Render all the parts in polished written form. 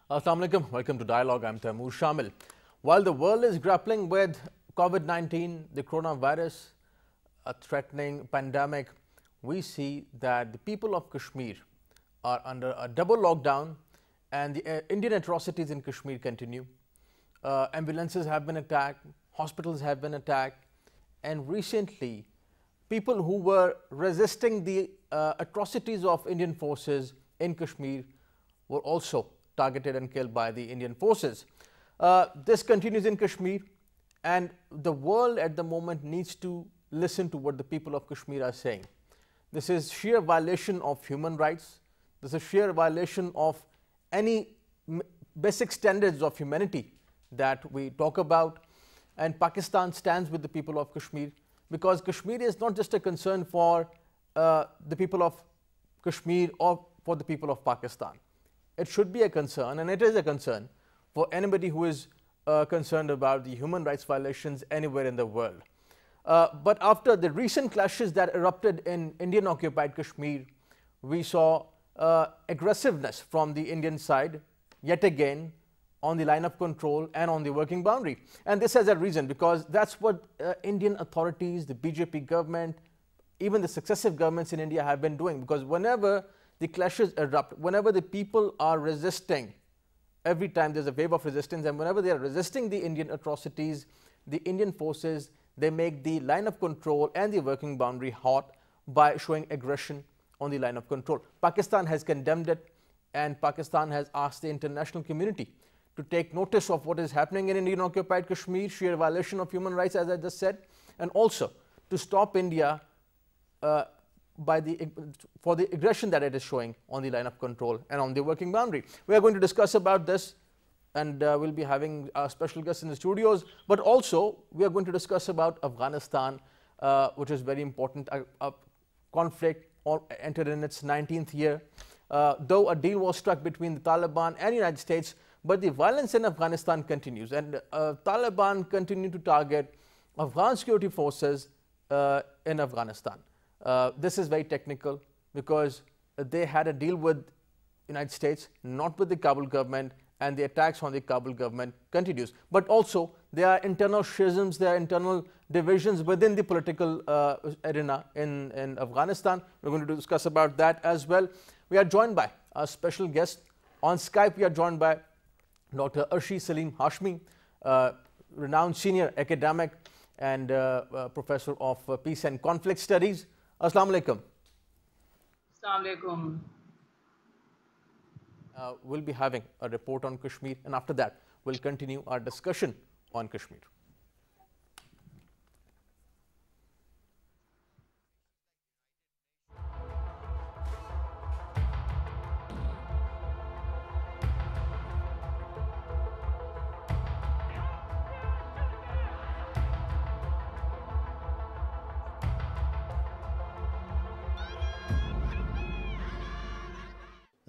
Assalamu alaikum. Welcome to Dialogue. I'm Taimur Shamil. While the world is grappling with COVID-19, the coronavirus, a threatening pandemic, we see that the people of Kashmir are under a double lockdown and the Indian atrocities in Kashmir continue. Ambulances have been attacked, hospitals have been attacked, and recently people who were resisting the atrocities of Indian forces in Kashmir were also targeted and killed by the Indian forces. This continues in Kashmir, and the world at the moment needs to listen to what the people of Kashmir are saying. This is sheer violation of human rights. This is sheer violation of any basic standards of humanity that we talk about. And Pakistan stands with the people of Kashmir, because Kashmir is not just a concern for the people of Kashmir or for the people of Pakistan. It should be a concern, and it is a concern for anybody who is concerned about the human rights violations anywhere in the world. But after the recent clashes that erupted in Indian Occupied Kashmir, we saw aggressiveness from the Indian side yet again on the line of control and on the working boundary. And this has a reason, because that's what Indian authorities, the BJP government, even the successive governments in India have been doing. Because whenever the clashes erupt, whenever the people are resisting, every time there's a wave of resistance, and whenever they are resisting the Indian atrocities, the Indian forces, they make the line of control and the working boundary hot by showing aggression on the line of control. Pakistan has condemned it, and Pakistan has asked the international community to take notice of what is happening in Indian Occupied Kashmir, sheer violation of human rights, as I just said, and also to stop India for the aggression that it is showing on the line of control and on the working boundary. We are going to discuss about this, and we'll be having a special guest in the studios, but also we are going to discuss about Afghanistan, which is very important. A conflict entered in its 19th year, though a deal was struck between the Taliban and the United States, but the violence in Afghanistan continues, and Taliban continue to target Afghan security forces in Afghanistan. This is very technical, because they had a deal with the United States, not with the Kabul government, and the attacks on the Kabul government continues. But also there are internal schisms, there are internal divisions within the political arena in Afghanistan. We're going to discuss about that as well. We are joined by a special guest. On Skype we are joined by Dr. Arshi Salim Hashmi, renowned senior academic and professor of peace and conflict studies. Assalamu alaikum. Assalamu alaikum. We'll be having a report on Kashmir, and after that we'll continue our discussion on Kashmir.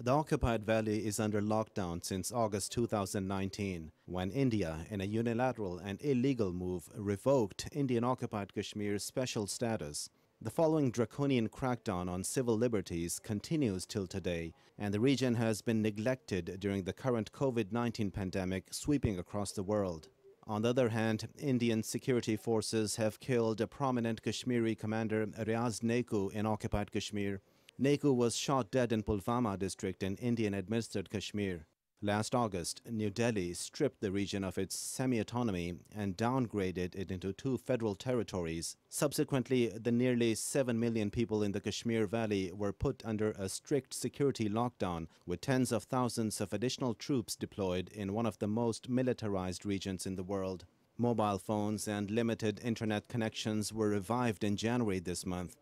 The occupied valley is under lockdown since August 2019, when India, in a unilateral and illegal move, revoked Indian Occupied Kashmir's special status. The following draconian crackdown on civil liberties continues till today, and the region has been neglected during the current COVID-19 pandemic sweeping across the world. On the other hand, Indian security forces have killed a prominent Kashmiri commander, Riaz Neku, in occupied Kashmir. Neku was shot dead in Pulwama district in Indian-administered Kashmir. Last August, New Delhi stripped the region of its semi-autonomy and downgraded it into 2 federal territories. Subsequently, the nearly 7 million people in the Kashmir Valley were put under a strict security lockdown, with tens of thousands of additional troops deployed in one of the most militarized regions in the world. Mobile phones and limited internet connections were revived in January this month.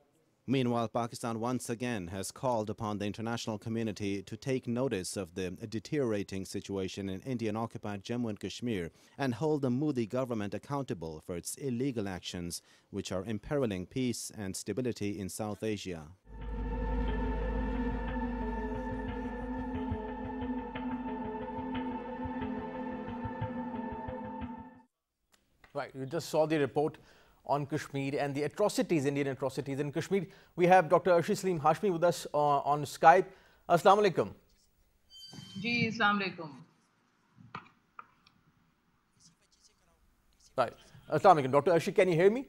Meanwhile, Pakistan once again has called upon the international community to take notice of the deteriorating situation in Indian-occupied Jammu and Kashmir and hold the Modi government accountable for its illegal actions, which are imperiling peace and stability in South Asia. Right, you just saw the report on Kashmir and the atrocities, Indian atrocities in Kashmir. We have Dr. Arshi Salim Hashmi with us on Skype. Assalamu alaikum. Ji, Assalamu alaikum. Right. Assalamu alaikum. Dr. Arshi, can you hear me?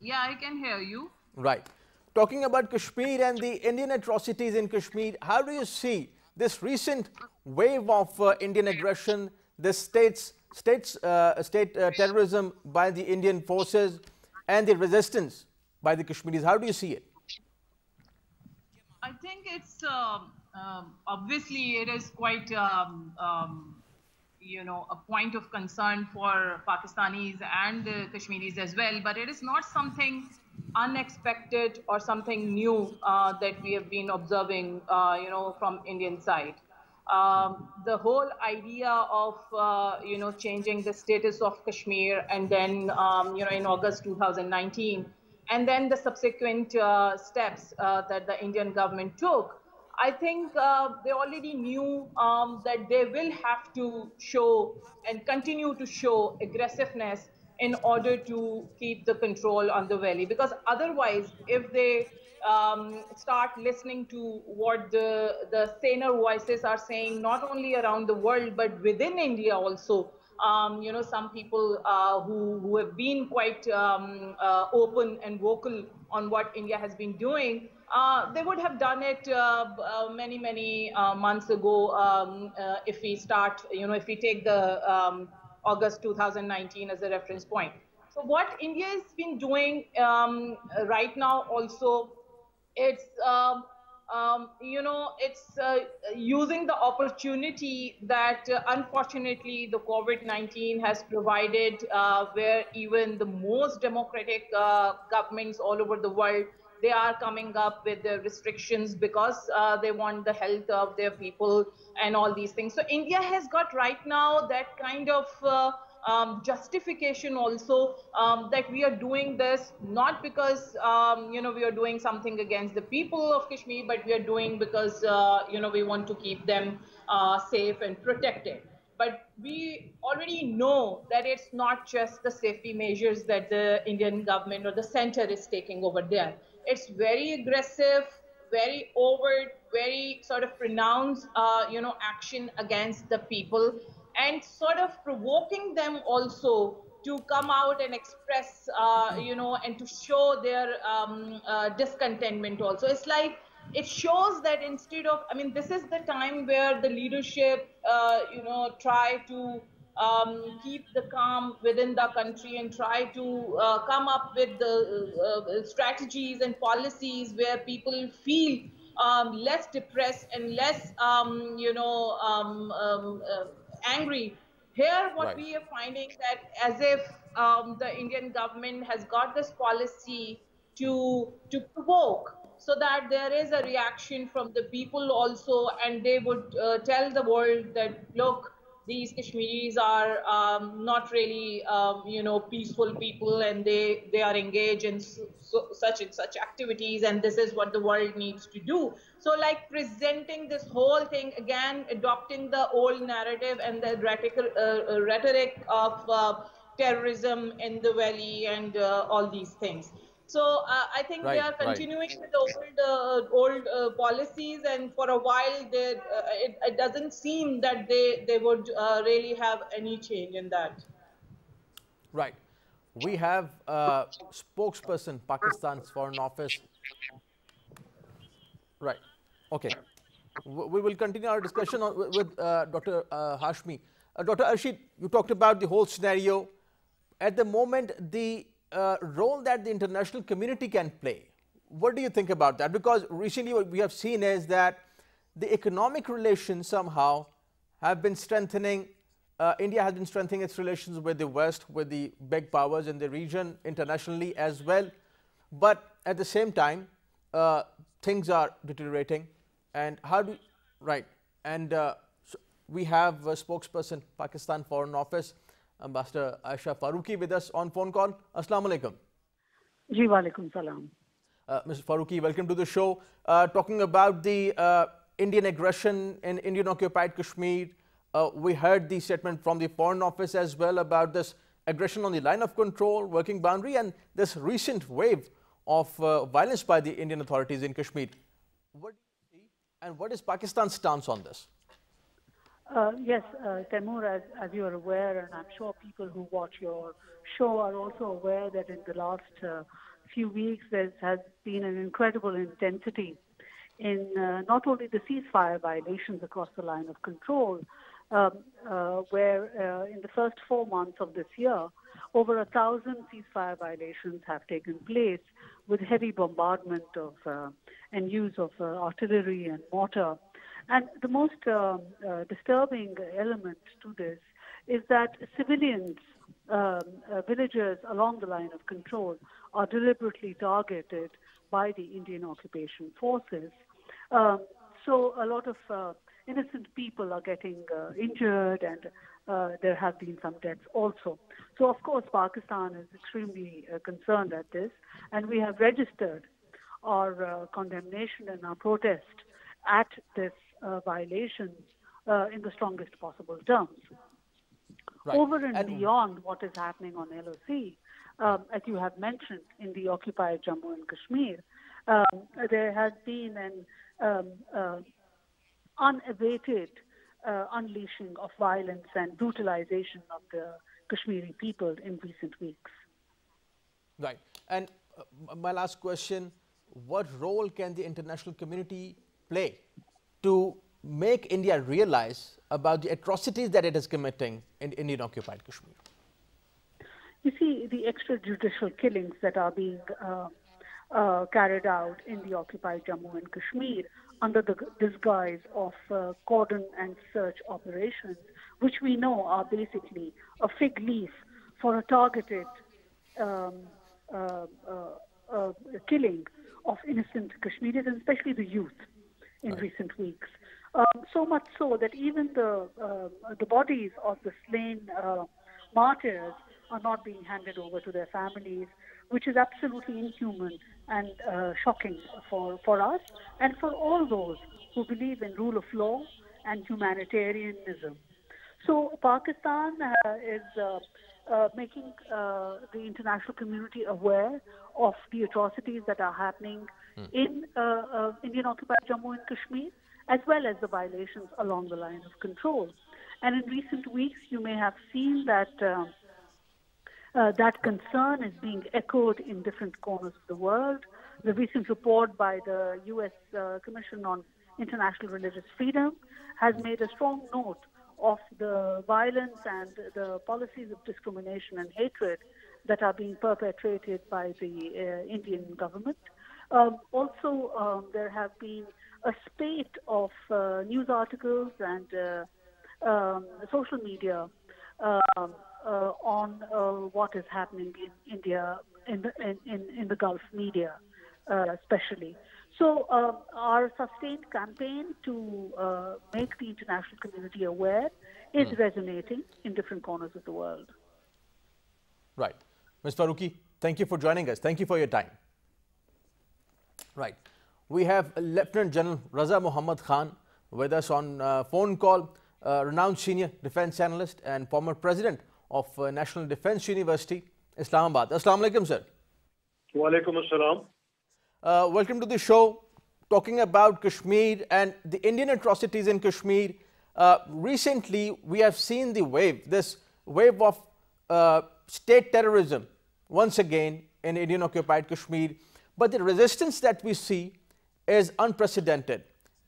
Yeah, I can hear you. Right. Talking about Kashmir and the Indian atrocities in Kashmir, how do you see this recent wave of Indian aggression, the state terrorism by the Indian forces and the resistance by the Kashmiris? How do you see it? I think it's obviously it is quite a point of concern for Pakistanis and Kashmiris as well, but it is not something unexpected or something new that we have been observing, from Indian side. The whole idea of, changing the status of Kashmir and then, in August 2019, and then the subsequent steps that the Indian government took, I think they already knew that they will have to show and continue to show aggressiveness in order to keep the control on the valley. Because otherwise, if they start listening to what the saner voices are saying, not only around the world, but within India also, some people who have been quite open and vocal on what India has been doing, they would have done it many months ago if we start, if we take the August 2019 as a reference point. So what India has been doing right now also, it's it's using the opportunity that unfortunately the COVID-19 has provided, where even the most democratic governments all over the world, they are coming up with the restrictions because they want the health of their people and all these things. So India has got right now that kind of justification also, that we are doing this not because we are doing something against the people of Kashmir, but we are doing because we want to keep them safe and protected. But we already know that it's not just the safety measures that the Indian government or the center is taking over there. It's very aggressive, very overt, very sort of pronounced, action against the people, and sort of provoking them also to come out and express, and to show their discontentment also. It's like, it shows that instead of, I mean, this is the time where the leadership, try to keep the calm within the country and try to come up with the strategies and policies where people feel less depressed and less, angry. Here, what we are finding that as if the Indian government has got this policy to provoke, so that there is a reaction from the people also, and they would tell the world that, look, these Kashmiris are not really, peaceful people, and they are engaged in such and such activities, and this is what the world needs to do. So, like, presenting this whole thing again, adopting the old narrative and the rhetoric of terrorism in the valley and all these things. So I think they are continuing with the old policies, and for a while, it doesn't seem that they would really have any change in that. Right. We have spokesperson, Pakistan's Foreign Office. Right. Okay. We will continue our discussion with Dr. Hashmi. Dr. Arshid, you talked about the whole scenario. At the moment, the role that the international community can play. What do you think about that? Because recently what we have seen is that the economic relations somehow have been strengthening. India has been strengthening its relations with the West, with the big powers in the region, internationally as well. But at the same time, things are deteriorating. And how do, so we have a spokesperson, Pakistan Foreign Office, Ambassador Aisha Farooqi, with us on phone call. Assalamu alaikum. Ji walaikum salam. Mr. Farooqi, welcome to the show. Talking about the Indian aggression in Indian Occupied Kashmir, we heard the statement from the Foreign Office as well about this aggression on the line of control, working boundary, and this recent wave of violence by the Indian authorities in Kashmir. What do you see, and what is Pakistan's stance on this? Yes, Taimur, as you are aware, and I'm sure people who watch your show are also aware that in the last few weeks there has been an incredible intensity in not only the ceasefire violations across the line of control, where in the first 4 months of this year, over 1,000 ceasefire violations have taken place with heavy bombardment of and use of artillery and mortar. And the most disturbing element to this is that civilians, villagers along the line of control are deliberately targeted by the Indian occupation forces. So a lot of innocent people are getting injured, and there have been some deaths also. So of course Pakistan is extremely concerned at this, and we have registered our condemnation and our protest at this violations in the strongest possible terms. Right. Over and beyond what is happening on LOC, as you have mentioned, in the occupied Jammu and Kashmir, there has been an unabated unleashing of violence and brutalization of the Kashmiri people in recent weeks. Right. And my last question, what role can the international community play to make India realize about the atrocities that it is committing in Indian occupied Kashmir? You see, the extrajudicial killings that are being carried out in the occupied Jammu and Kashmir under the disguise of cordon and search operations, which we know are basically a fig leaf for a targeted killing of innocent Kashmiris, and especially the youth in recent weeks. So much so that even the bodies of the slain martyrs are not being handed over to their families, which is absolutely inhuman and shocking for us and for all those who believe in rule of law and humanitarianism. So Pakistan is making the international community aware of the atrocities that are happening in Indian occupied Jammu and Kashmir, as well as the violations along the line of control. And in recent weeks, you may have seen that that concern is being echoed in different corners of the world. The recent report by the U.S. Commission on International Religious Freedom has made a strong note of the violence and the policies of discrimination and hatred that are being perpetrated by the Indian government. Also, there have been a spate of news articles and social media on what is happening in India, in the Gulf media, especially. So our sustained campaign to make the international community aware is resonating in different corners of the world. Right. Ms. Farooqi, thank you for joining us. Thank you for your time. Right. We have Lieutenant General Raza Muhammad Khan with us on phone call, renowned senior defense analyst and former president of National Defense University, Islamabad. Assalamu alaikum, sir. Wa alaikum assalam. Welcome to the show, talking about Kashmir and the Indian atrocities in Kashmir. Recently, we have seen this wave of state terrorism once again in Indian occupied Kashmir. But the resistance that we see is unprecedented.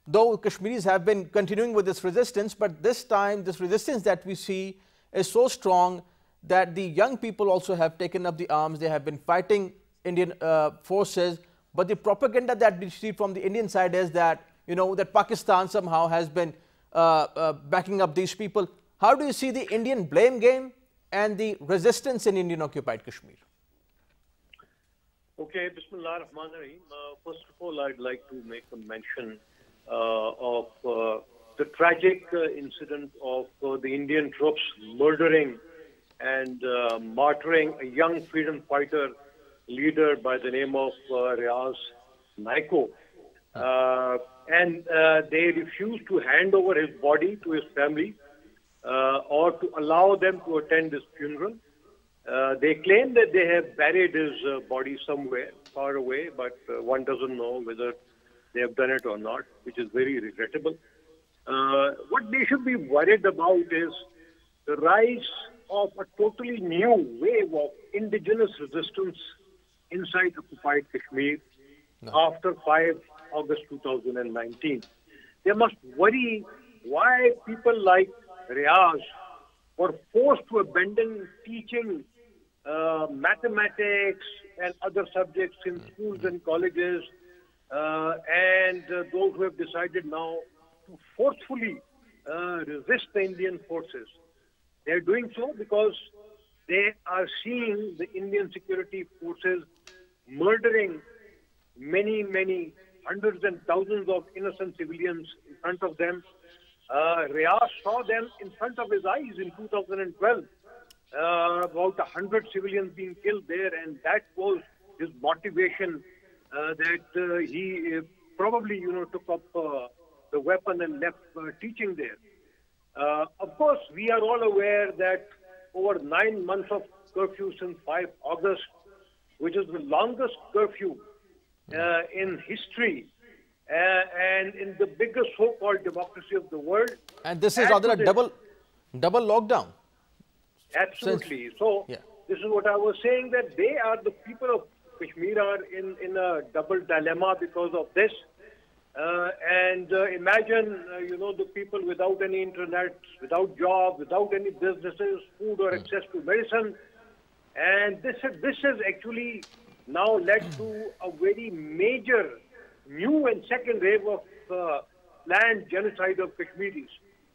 Though Kashmiris have been continuing with this resistance, but this time this resistance that we see is so strong that the young people also have taken up the arms. They have been fighting Indian forces. But the propaganda that we see from the Indian side is that, that Pakistan somehow has been backing up these people. How do you see the Indian blame game and the resistance in Indian occupied Kashmir? Okay, Bismillah ar-Rahman ar-Rahim. First of all, I'd like to make a mention of the tragic incident of the Indian troops murdering and martyring a young freedom fighter leader by the name of Riaz Naiko. And they refused to hand over his body to his family or to allow them to attend his funeral. They claim that they have buried his body somewhere far away, but one doesn't know whether they have done it or not, which is very regrettable. What they we should be worried about is the rise of a totally new wave of indigenous resistance inside occupied Kashmir after 5 August 2019. They must worry why people like Riaz were forced to abandon teaching mathematics and other subjects in schools and colleges, and those who have decided now to forcefully resist the Indian forces. They are doing so because they are seeing the Indian security forces murdering many hundreds and thousands of innocent civilians in front of them. Riaz saw them in front of his eyes in 2012. About 100 civilians being killed there, and that was his motivation that he probably, took up the weapon and left teaching there. Of course, we are all aware that over 9 months of curfew since 5 August, which is the longest curfew in history and in the biggest so-called democracy of the world. And this is rather a double lockdown. Absolutely. This is what I was saying, that they are, the people of Kashmir are in a double dilemma because of this. Imagine, the people without any internet, without jobs, without any businesses, food or access to medicine. And this has actually now led to a very major new and second wave of planned genocide of Kashmiris.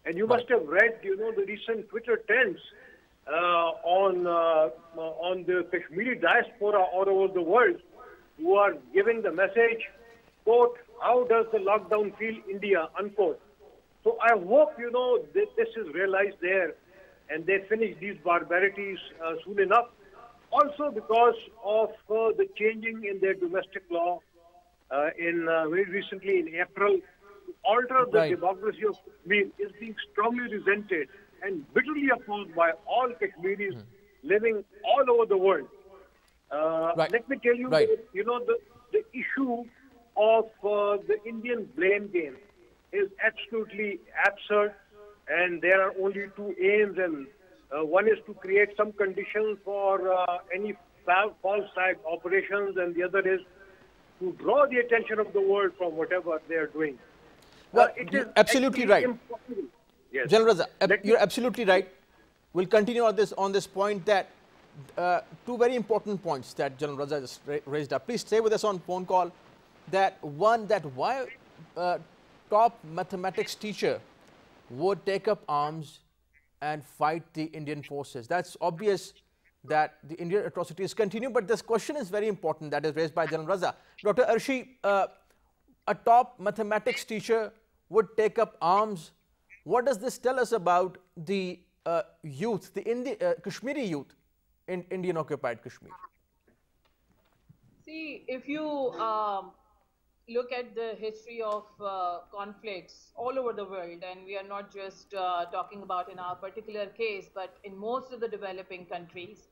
And you must have read, the recent Twitter trends on the Kashmiri diaspora all over the world, who are giving the message, quote, "How does the lockdown feel, India?" unquote. So I hope, this is realized there and they finish these barbarities soon enough. Also because of the changing in their domestic law very recently in April, to alter the democracy of Kashmir is being strongly resented and bitterly opposed by all Kashmiris living all over the world. Let me tell you, the issue of the Indian blame game is absolutely absurd, and there are only two aims, and one is to create some conditions for any false flag operations, and the other is to draw the attention of the world from whatever they are doing. Well, you're absolutely right. Impossible. Yes. General Raza, you're absolutely right. We'll continue on this point, that two very important points that General Raza just raised up. Please stay with us on phone call. That one, that why top mathematics teacher would take up arms and fight the Indian forces. That's obvious that the Indian atrocities continue, but this question is very important that is raised by General Raza. Dr. Arshi, a top mathematics teacher would take up arms. What does this tell us about the youth, the Kashmiri youth in Indian occupied Kashmir? See, if you look at the history of conflicts all over the world, and we are not just talking about in our particular case, but in most of the developing countries,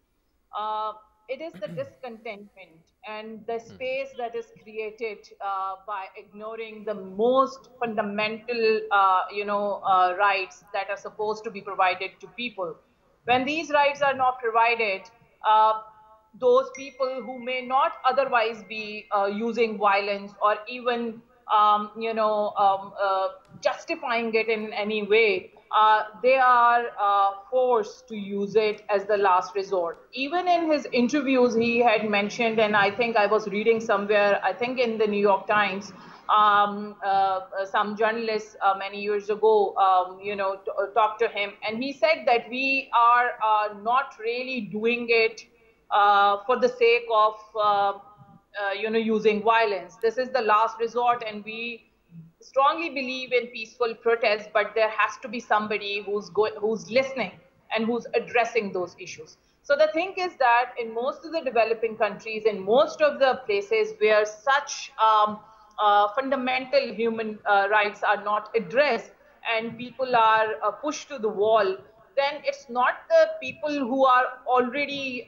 it is the discontentment and the space that is created by ignoring the most fundamental, rights that are supposed to be provided to people. When these rights are not provided, those people who may not otherwise be using violence or even, justifying it in any way, they are forced to use it as the last resort. Even in his interviews, he had mentioned, and I think I was reading somewhere, I think in the New York Times, some journalists many years ago, talked to him, and he said that we are not really doing it for the sake of, using violence. This is the last resort, and we strongly believe in peaceful protests, but there has to be somebody who's listening and who's addressing those issues. So the thing is that in most of the developing countries, in most of the places where such fundamental human rights are not addressed and people are pushed to the wall, then it's not the people who are already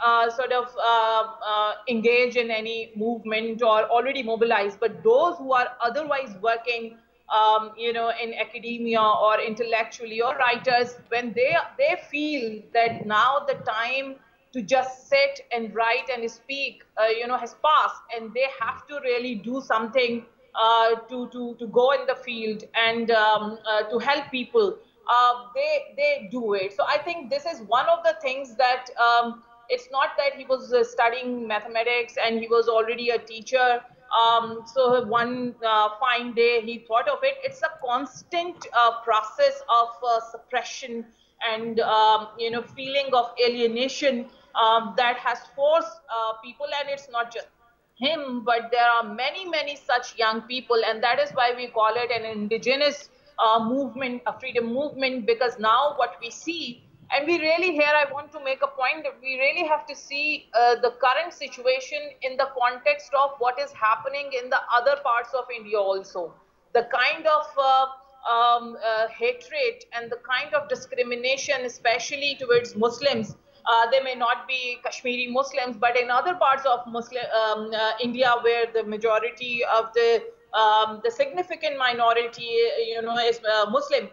engaged in any movement or already mobilized, but those who are otherwise working in academia or intellectually or writers, when they feel that now the time to just sit and write and speak, has passed, and they have to really do something to go in the field and to help people. They do it. So I think this is one of the things that it's not that he was studying mathematics and he was already a teacher. So one fine day he thought of it. It's a constant process of suppression and feeling of alienation that has forced people, and it's not just him, but there are many such young people, and that is why we call it an indigenous movement, a freedom movement, because now what we see, and we really here I want to make a point that we really have to see the current situation in the context of what is happening in the other parts of India also. The kind of hatred and the kind of discrimination, especially towards Muslims. They may not be Kashmiri Muslims, but in other parts of India, where the majority of the significant minority, is Muslim.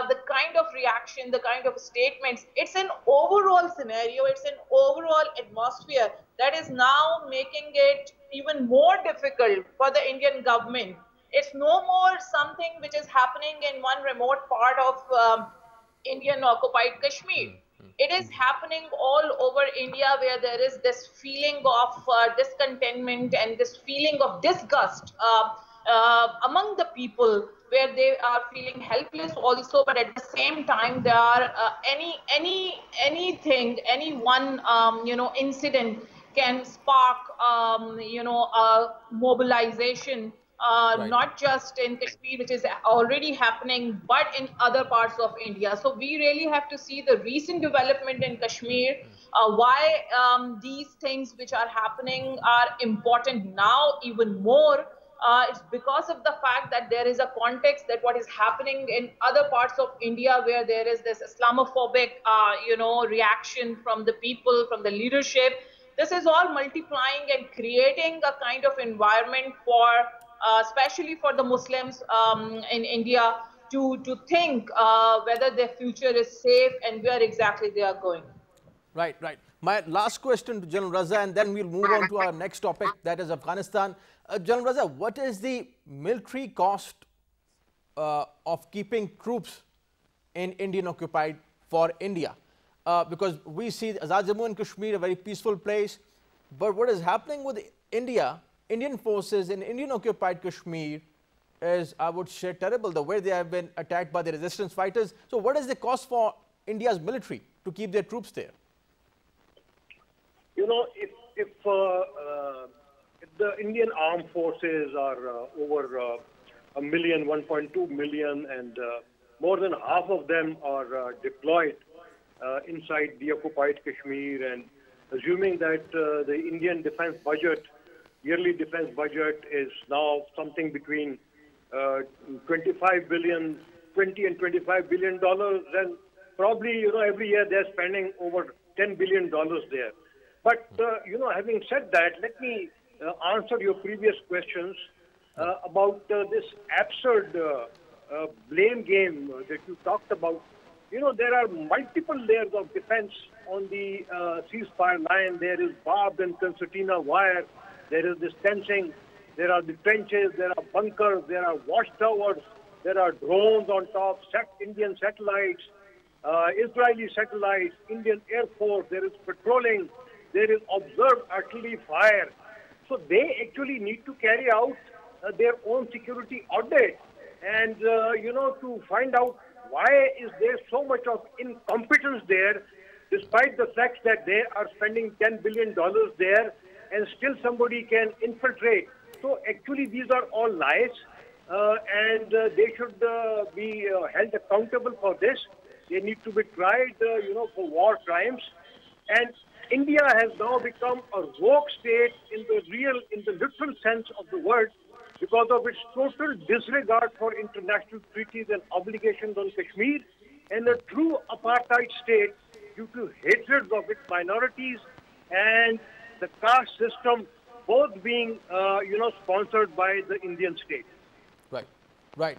The kind of reaction, the kind of statements, it's an overall scenario, it's an overall atmosphere that is now making it even more difficult for the Indian government. It's no more something which is happening in one remote part of Indian occupied Kashmir. It is happening all over India, where there is this feeling of discontentment and this feeling of disgust among the people, where they are feeling helpless also, but at the same time there are any one incident can spark a mobilization, Right. not just in Kashmir, which is already happening, but in other parts of India. So we really have to see the recent development in Kashmir, why these things which are happening are important now even more. It's because of the fact that there is a context that what is happening in other parts of India, where there is this Islamophobic, reaction from the people, from the leadership. This is all multiplying and creating a kind of environment for, especially for the Muslims in India, to think whether their future is safe and where exactly they are going. Right, right. My last question to General Raza, and then we'll move on to our next topic, that is Afghanistan. General Raza, what is the military cost of keeping troops in Indian occupied for India? Because we see Azad Jammu and Kashmir, a very peaceful place, but what is happening with Indian forces in Indian occupied Kashmir is, I would say, terrible, the way they have been attacked by the resistance fighters. So what is the cost for India's military to keep their troops there? If the Indian armed forces are over 1 million, 1.2 million, and more than half of them are deployed inside the occupied Kashmir, and assuming that the Indian defense budget, yearly defense budget, is now something between 20 and $25 billion, then probably, every year they're spending over $10 billion there. But, having said that, let me answer your previous questions about this absurd blame game that you talked about. There are multiple layers of defense on the ceasefire line. There is barbed and concertina wire. There is this fencing. There are the trenches. There are bunkers. There are watchtowers. There are drones on top, Indian satellites, Israeli satellites, Indian Air Force. There is patrolling. There is observed artillery fire. So they actually need to carry out their own security audit and, to find out why is there so much of incompetence there, despite the fact that they are spending $10 billion there and still somebody can infiltrate. So actually these are all lies, and they should be held accountable for this. They need to be tried, for war crimes. And India has now become a rogue state in the literal sense of the word, because of its total disregard for international treaties and obligations on Kashmir, and a true apartheid state due to hatred of its minorities and the caste system, both being, sponsored by the Indian state. Right, right.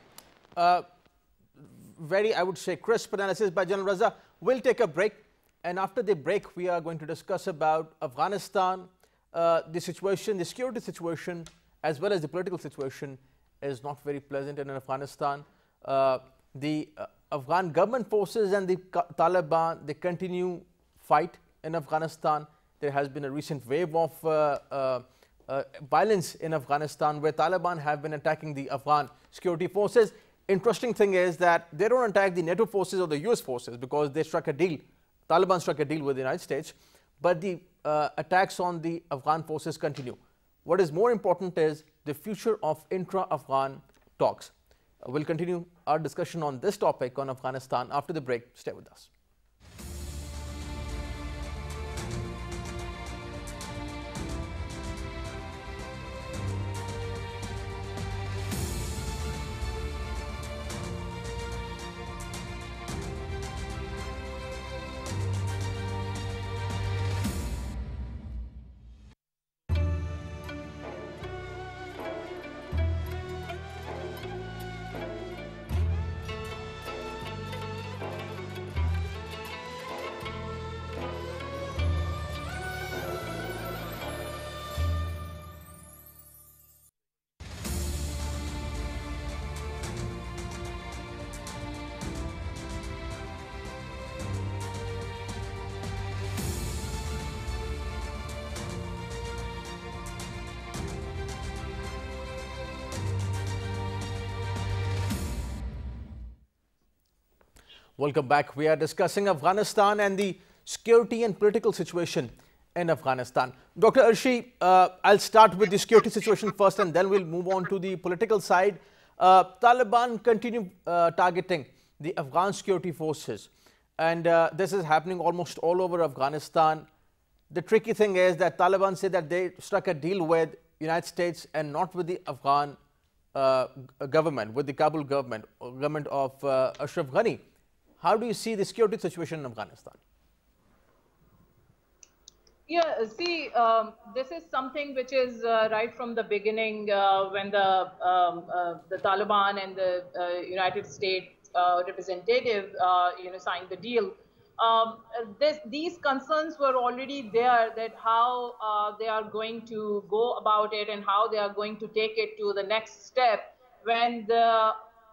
very, I would say, crisp analysis by General Raza. We'll take a break, and after the break, we are going to discuss about Afghanistan. The situation, the security situation, as well as the political situation, is not very pleasant in Afghanistan. The Afghan government forces and the Taliban, they continue fight in Afghanistan. There has been a recent wave of violence in Afghanistan where Taliban have been attacking the Afghan security forces. Interesting thing is that they don't attack the NATO forces or the US forces because they struck a deal. Taliban struck a deal with the United States, but the attacks on the Afghan forces continue. What is more important is the future of intra-Afghan talks. We'll continue our discussion on this topic on Afghanistan after the break. Stay with us. Welcome back. We are discussing Afghanistan and the security and political situation in Afghanistan. Dr. Arshi, I'll start with the security situation first and then we'll move on to the political side. Taliban continue targeting the Afghan security forces, and this is happening almost all over Afghanistan. The tricky thing is that Taliban say that they struck a deal with United States and not with the Afghan government, with the Kabul government of Ashraf Ghani. How do you see the security situation in Afghanistan? Yeah, see, this is something which is right from the beginning when the Taliban and the United States representative, signed the deal. These concerns were already there, that how they are going to go about it and how they are going to take it to the next step when the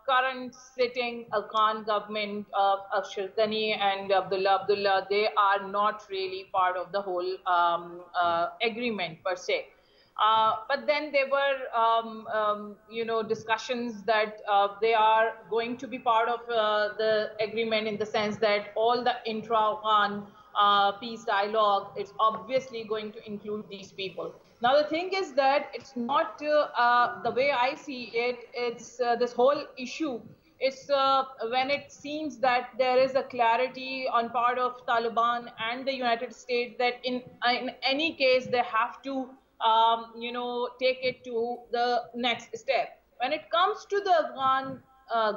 current sitting Afghan government of Ashraf Ghani and Abdullah, they are not really part of the whole agreement per se. But then there were, discussions that they are going to be part of the agreement in the sense that all the intra-Afghan peace dialogue is obviously going to include these people. Now, the thing is that it's not the way I see it, it's this whole issue. It's when it seems that there is a clarity on part of Taliban and the United States that in any case they have to, take it to the next step. When it comes to the Afghan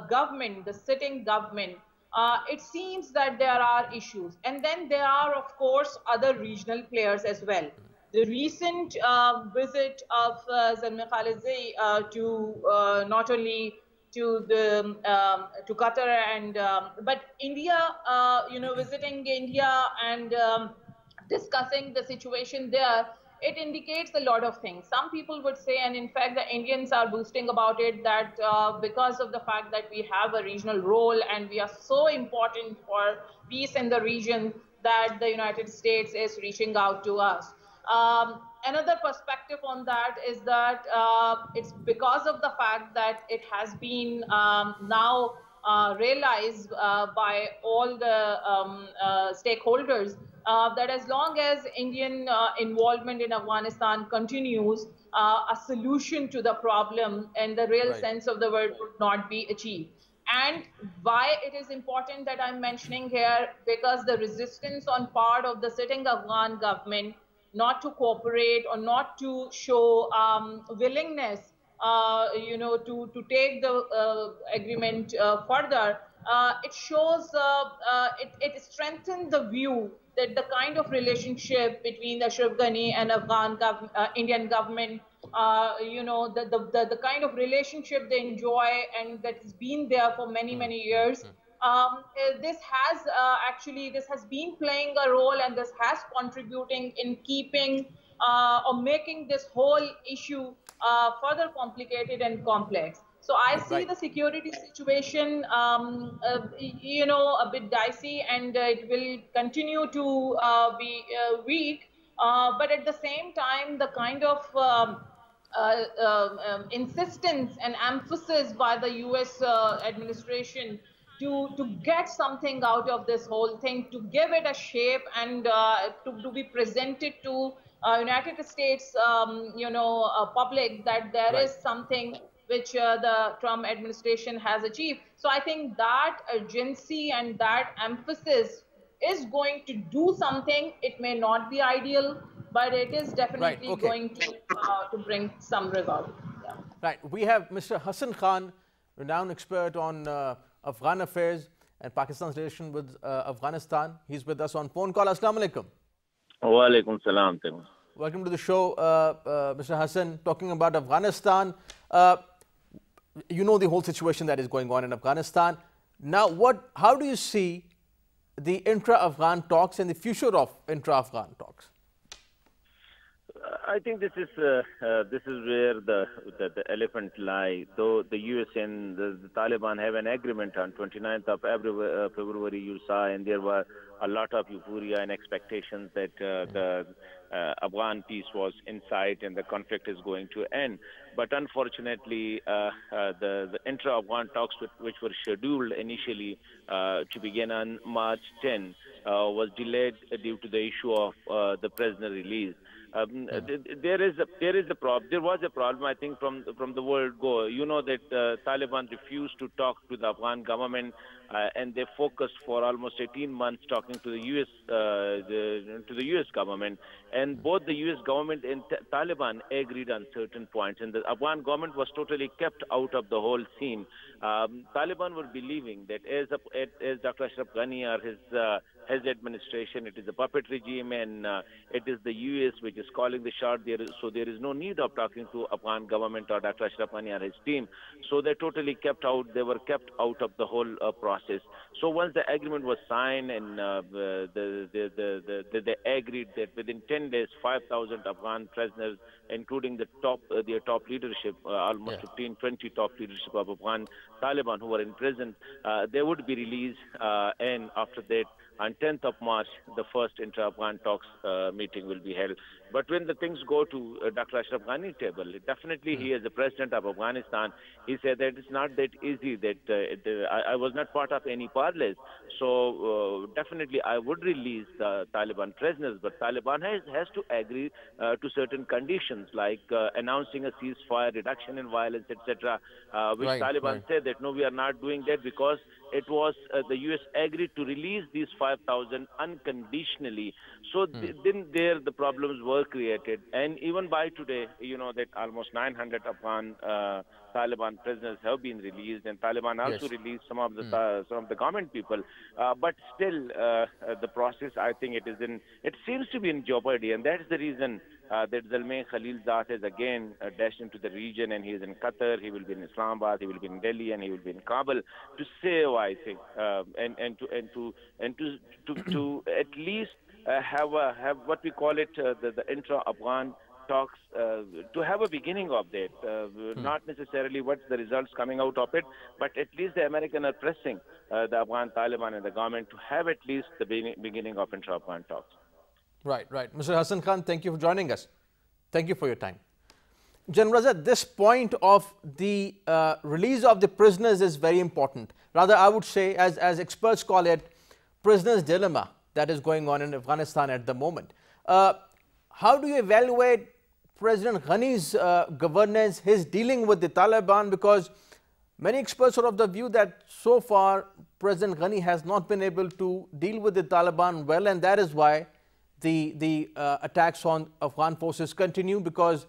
government, the sitting government, it seems that there are issues. And then there are, of course, other regional players as well. The recent visit of Zalmay Khalilzai to not only to the to Qatar and but India, visiting India and discussing the situation there, it indicates a lot of things. Some people would say, and in fact the Indians are boasting about it, that because of the fact that we have a regional role and we are so important for peace in the region, that the United States is reaching out to us. Another perspective on that is that it's because of the fact that it has been now realized by all the stakeholders that as long as Indian involvement in Afghanistan continues, a solution to the problem in the real sense of the word would not be achieved. And why it is important that I'm mentioning here, because the resistance on part of the sitting Afghan government not to cooperate or not to show willingness, to take the agreement further, it shows, it strengthens the view that the kind of relationship between the Ashraf Ghani and Indian government the kind of relationship they enjoy and that's been there for many years. This has been playing a role, and this has contributing in keeping or making this whole issue further complicated and complex. So I see Right. the security situation, a bit dicey, and it will continue to be weak. But at the same time, the kind of insistence and emphasis by the US administration to get something out of this whole thing, to give it a shape, and to be presented to United States, public, that there Right. is something which the Trump administration has achieved. So I think that urgency and that emphasis is going to do something. It may not be ideal, but it is Right. definitely Okay. going to bring some result. Yeah. Right. We have Mr. Hassan Khan, renowned expert on Afghan affairs and Pakistan's relation with Afghanistan. He's with us on phone call. Assalamu alaikum. Wa alaikum salam. Welcome to the show, Mr. Hassan. Talking about Afghanistan, you know the whole situation that is going on in Afghanistan. Now, how do you see the intra-Afghan talks and the future of intra-Afghan talks? I think this is where the elephant lies. Though the US and the Taliban have an agreement on 29th of February, you saw, and there were a lot of euphoria and expectations that the Afghan peace was in sight and the conflict is going to end. But unfortunately, the intra-Afghan talks, which were scheduled initially to begin on March 10, was delayed due to the issue of the prisoner release. There was a problem, I think, from the word go. You know that Taliban refused to talk to the Afghan government, and they focused for almost 18 months talking to the US government, and both the US government and Taliban agreed on certain points, and the Afghan government was totally kept out of the whole scene. Taliban were believing that as Dr. Ashraf Ghani or his administration, it is a puppet regime, and it is the US which is calling the shot. So there is no need of talking to Afghan government or Dr. Ashraf Ghani or his team. So they totally kept out. They were kept out of the whole process. So once the agreement was signed, and they agreed that within 10 days, 5,000 Afghan prisoners, including their top leadership, almost 15, 20 top leadership of Afghan Taliban who were in prison, they would be released, and after that, on 10th of March, the first intra-Afghan talks meeting will be held. But when the things go to Dr. Ashraf Ghani's table, definitely he is the president of Afghanistan. He said that it's not that easy, that I was not part of any parlays. So definitely I would release the Taliban prisoners, but Taliban has to agree to certain conditions, like announcing a ceasefire, reduction in violence, etc., which Taliban said that no, we are not doing that, because it was the US agreed to release these 5,000 unconditionally. So then there the problems were created. And even by today, you know that almost 900 Afghan Taliban prisoners have been released, and Taliban also released some of the government people. But still, the process, I think it seems to be in jeopardy, and that's the reason that Zalmay Khalilzad has again dashed into the region, and he is in Qatar, he will be in Islamabad, he will be in Delhi, and he will be in Kabul to save, I think, and to at least have what we call it the intra-Afghan talks, to have a beginning of that, not necessarily what's the results coming out of it, but at least the Americans are pressing the Afghan Taliban and the government to have at least the beginning of intra-Afghan talks. Right. Mr. Hassan Khan, thank you for joining us. Thank you for your time. General Raza, this point of the release of the prisoners is very important. Rather, I would say, as experts call it, prisoner's dilemma that is going on in Afghanistan at the moment. How do you evaluate President Ghani's governance, his dealing with the Taliban? Because many experts are of the view that so far President Ghani has not been able to deal with the Taliban well, and that is why the attacks on Afghan forces continue, because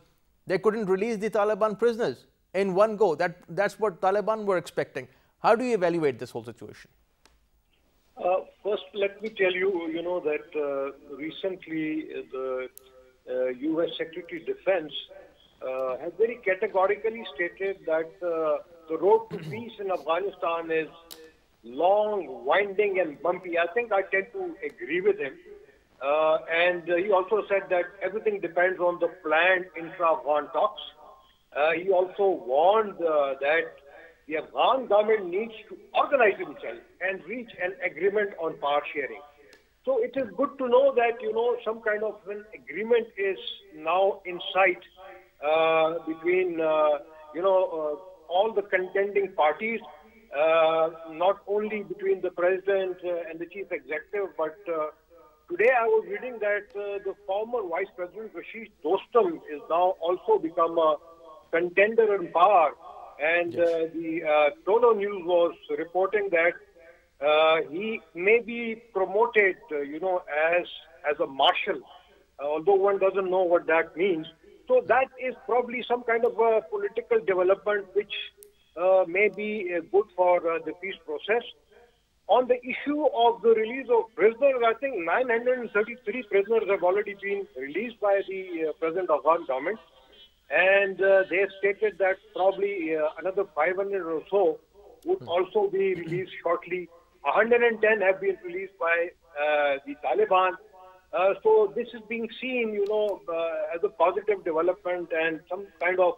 they couldn't release the Taliban prisoners in one go. That's what Taliban were expecting. How do you evaluate this whole situation? First, let me tell you, that recently the U.S. Secretary of Defense has very categorically stated that the road to peace in Afghanistan is long, winding and bumpy. I think I tend to agree with him. And he also said that everything depends on the planned intra-Afghan talks. He also warned that the Afghan government needs to organize itself and reach an agreement on power sharing. So it is good to know that, some kind of an agreement is now in sight between, all the contending parties, not only between the president and the chief executive, but today I was reading that the former Vice President Rashid Dostum is now also become a contender in power. And the Tono News was reporting that he may be promoted, as a marshal, although one doesn't know what that means. So that is probably some kind of a political development which may be good for the peace process. On the issue of the release of prisoners, I think 933 prisoners have already been released by the present Afghan government. And they have stated that probably another 500 or so would also be released shortly. 110 have been released by the Taliban. So this is being seen, as a positive development and some kind of,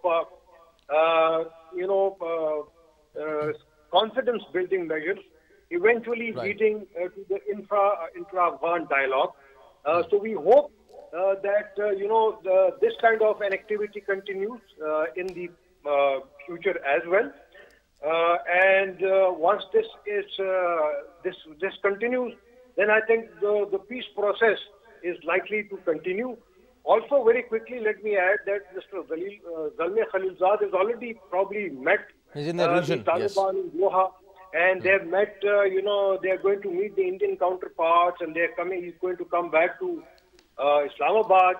confidence-building measures, eventually leading to the intra-Afghan dialogue. So we hope that, this kind of an activity continues in the future as well. And once this is this continues, then I think the peace process is likely to continue. Also, very quickly, let me add that Mr. Zalmay Khalilzad has already probably met the Taliban in Doha, and they have met. They are going to meet the Indian counterparts, and he's going to come back to Islamabad,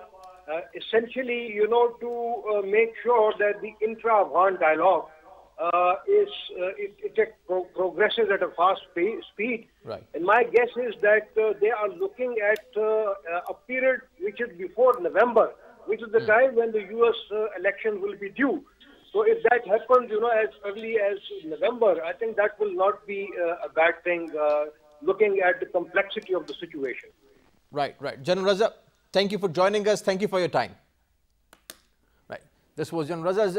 essentially, to make sure that the intra-Afghan dialogue progresses at a fast speed. Right. And my guess is that they are looking at a period which is before November, which is the time when the U.S. elections will be due. So if that happens, as early as November, I think that will not be a bad thing, looking at the complexity of the situation. Right. General Raza, thank you for joining us. Thank you for your time. Right. This was General Raza's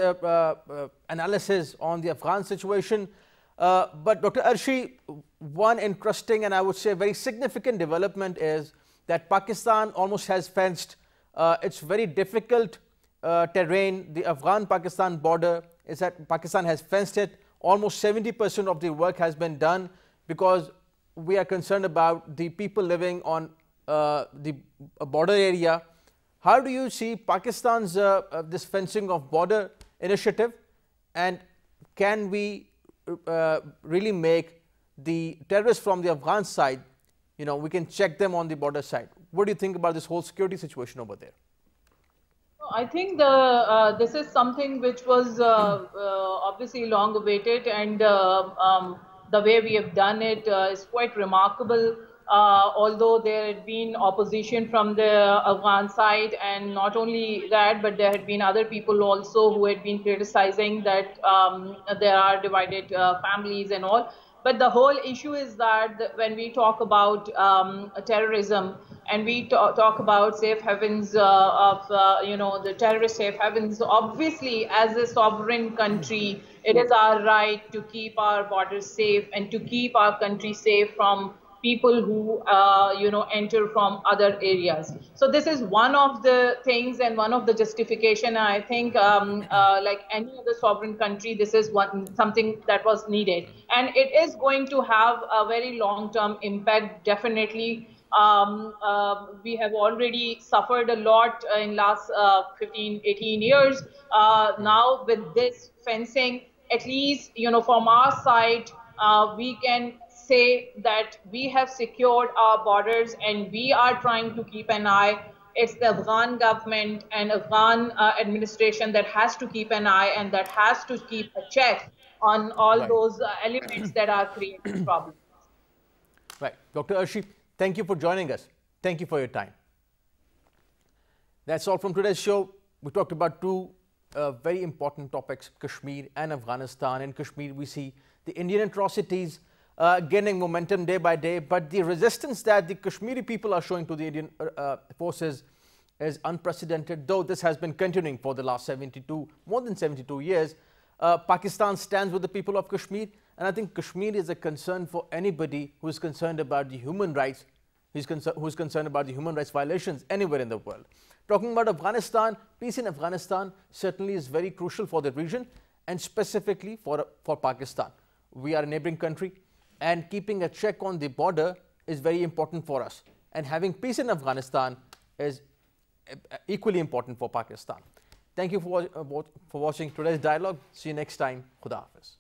analysis on the Afghan situation. But Dr. Arshi, one interesting and I would say very significant development is that Pakistan almost has fenced its very difficult terrain. The Afghan-Pakistan border is that Pakistan has fenced it. Almost 70% of the work has been done because we are concerned about the people living on the border area. How do you see Pakistan's this fencing of border initiative, and can we really make the terrorists from the Afghan side, we can check them on the border side? What do you think about this whole security situation over there? I think this is something which was obviously long awaited, and the way we have done it is quite remarkable. Although there had been opposition from the Afghan side, and not only that, but there had been other people also who had been criticizing that there are divided families and all. But the whole issue is that when we talk about terrorism and we talk about safe havens of, the terrorist safe havens, obviously as a sovereign country, it is our right to keep our borders safe and to keep our country safe from people who, enter from other areas. So this is one of the things and one of the justification. I think like any other sovereign country, this is something that was needed. And it is going to have a very long-term impact, definitely. We have already suffered a lot in last 15, 18 years. Now with this fencing, at least, from our side, we can say that we have secured our borders and we are trying to keep an eye. It's the Afghan government and Afghan administration that has to keep an eye and that has to keep a check on all those elements that are creating problems. Right. Dr. Arshi, thank you for joining us. Thank you for your time. That's all from today's show. We talked about two very important topics, Kashmir and Afghanistan. In Kashmir, we see the Indian atrocities gaining momentum day by day, but the resistance that the Kashmiri people are showing to the Indian forces is unprecedented, though this has been continuing for the last more than 72 years. Pakistan stands with the people of Kashmir, and I think Kashmir is a concern for anybody who is concerned about the human rights, who is concerned about the human rights violations anywhere in the world. Talking about Afghanistan, peace in Afghanistan certainly is very crucial for the region and specifically for Pakistan. We are a neighboring country, and keeping a check on the border is very important for us. And having peace in Afghanistan is equally important for Pakistan. Thank you for watching today's dialogue. See you next time. Khuda Hafiz.